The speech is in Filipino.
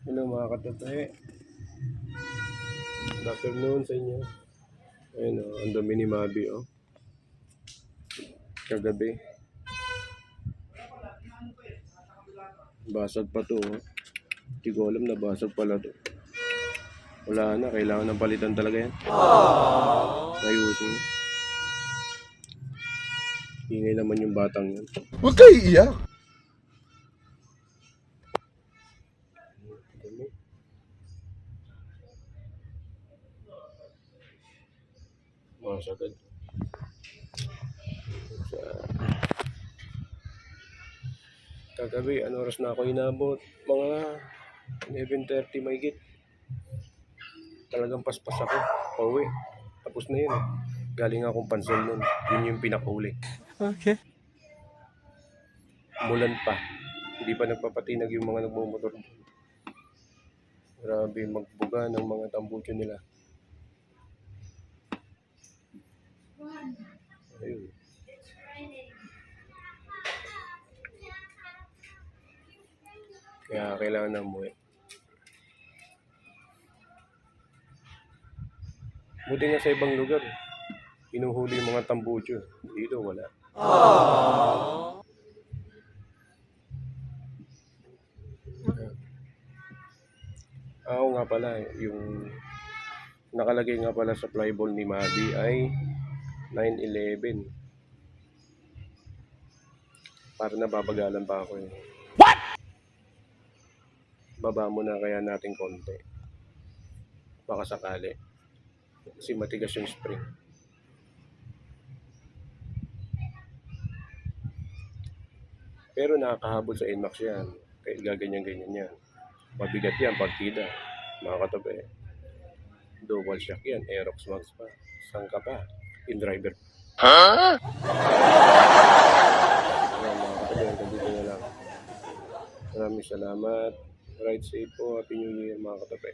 Hello mga katabi. Good afternoon sa inyo. Ayun o, ang dami ni Mabi o. Kagabi. Basag pa to o. Hindi ko alam na basag pala to. Wala na, kailangan ng palitan talaga yan. Ayusin. Ingay naman yung batang yan. Huwag kayo iiyak. Masagad. Kagabi, ano oras na ako inabot? Mga 11:30 mahigit. Talagang paspas ako. Pauwi. Tapos na yun. Galing akong pansol nun. Yun yung pinakahuli. Okay. Mulan pa. Hindi pa nagpapatinag yung mga nagmumotor. Grabe magbuga ng mga tambucho nila. Ayun. Kaya kailangan na umuwi. Buti nga sa ibang lugar. Hinuhuli yung mga tambucho. Dito wala. Oo nga pala, yung nakalagay nga pala sa flyball ni Mabi ay 9/11. Para nababagalan pa ako eh. What? Baba mo na kaya natin konti. Baka sakali. Kasi matigas yung spring. Pero nakakahabol sa NMAX yan. Kaya gaganyan-ganyan yan. Mabigat yan, partida. Mga katabi. Dual shock yan. Aerox Max pa. Saan ka pa? In driver. Huh? Ayan, mga katabi. Hanggang dito na lang. Maraming salamat. Ride safe po. Happy New Year mga katabi.